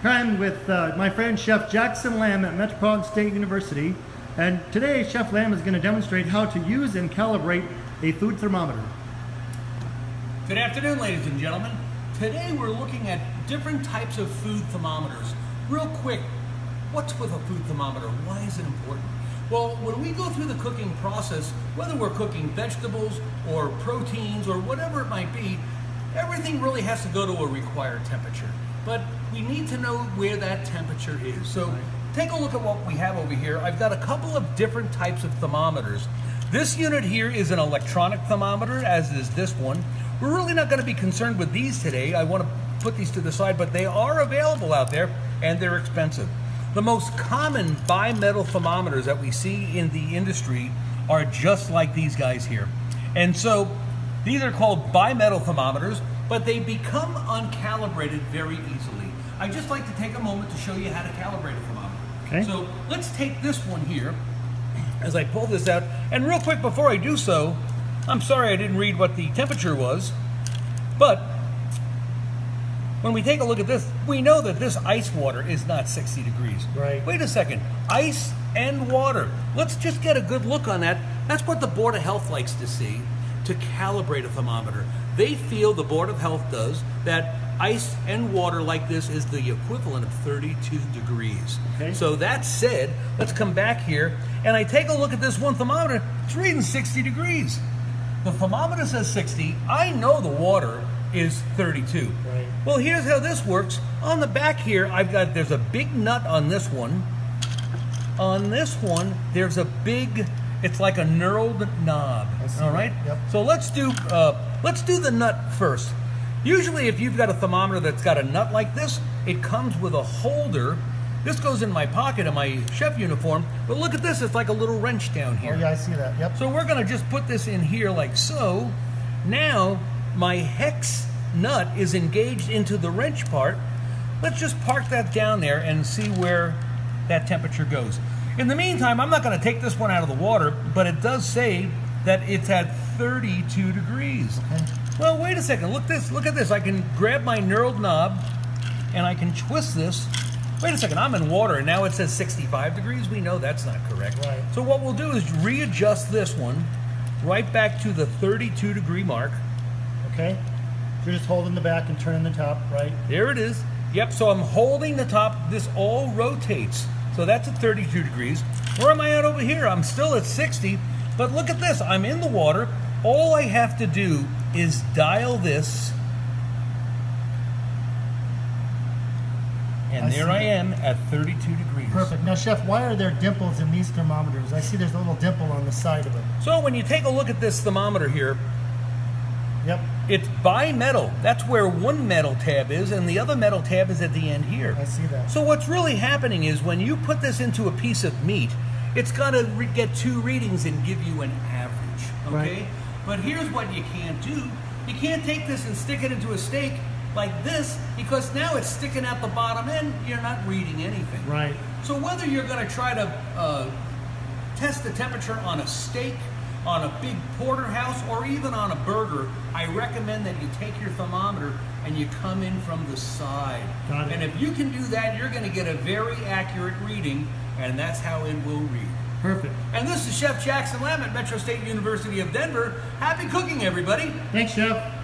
I'm with my friend Chef Jackson Lamb at Metropolitan State University, and today Chef Lamb is going to demonstrate how to use and calibrate a food thermometer. Good afternoon, ladies and gentlemen. Today we're looking at different types of food thermometers. Real quick, what's with a food thermometer? Why is it important? Well, when we go through the cooking process, whether we're cooking vegetables or proteins or whatever it might be, everything really has to go to a required temperature. But we need to know where that temperature is. So take a look at what we have over here. I've got a couple of different types of thermometers. This unit here is an electronic thermometer, as is this one. We're really not going to be concerned with these today. I want to put these to the side, but they are available out there and they're expensive. The most common bimetal thermometers that we see in the industry are just like these guys here. And so these are called bimetal thermometers, but they become uncalibrated very easily. I'd just like to take a moment to show you how to calibrate a thermometer. Okay. So let's take this one here as I pull this out. And real quick before I do so, I'm sorry I didn't read what the temperature was, but when we take a look at this, we know that this ice water is not 60 degrees. Right. Wait a second, ice and water. Let's just get a good look on that. That's what the Board of Health likes to see, to calibrate a thermometer. They feel, the Board of Health does, that ice and water like this is the equivalent of 32 degrees. Okay. So that said, let's come back here, and I take a look at this one thermometer. It's reading 60 degrees. The thermometer says 60. I know the water is 32. Right. Well, here's how this works. On the back here, there's a big nut on this one. On this one, there's a big, it's like a knurled knob. All right. Yep. So let's do the nut first. Usually, if you've got a thermometer that's got a nut like this, it comes with a holder. This goes in my pocket of my chef uniform. But look at this; it's like a little wrench down here. Oh yeah, I see that. Yep. So we're going to just put this in here like so. Now my hex nut is engaged into the wrench part. Let's just park that down there and see where that temperature goes. In the meantime, I'm not going to take this one out of the water, but it does say that it's at 32 degrees. Okay. Well, wait a second. Look at this. I can grab my knurled knob and I can twist this. Wait a second, I'm in water and now it says 65 degrees. We know that's not correct. Right. So what we'll do is readjust this one right back to the 32 degree mark. Okay. So you're just holding the back and turning the top, right? There it is. Yep, so I'm holding the top. This all rotates. So that's at 32 degrees. Where am I at over here? I'm still at 60. But look at this. I'm in the water. All I have to do is dial this. And there I am at 32 degrees. Perfect. Now, Chef, why are there dimples in these thermometers? I see there's a little dimple on the side of it. So when you take a look at this thermometer here, Yep. it's bimetal. That's where one metal tab is, and the other metal tab is at the end here. I see that. So what's really happening is when you put this into a piece of meat, it's going to get two readings and give you an average, okay? Right. But here's what you can't do. You can't take this and stick it into a steak like this, because now it's sticking at the bottom end, you're not reading anything. Right. So whether you're going to try to test the temperature on a steak, on a big porterhouse, or even on a burger, I recommend that you take your thermometer and you come in from the side. Got it. And if you can do that, you're going to get a very accurate reading, and that's how it will read. Perfect. And this is Chef Jackson Lamb at Metro State University of Denver. Happy cooking, everybody. Thanks, Chef.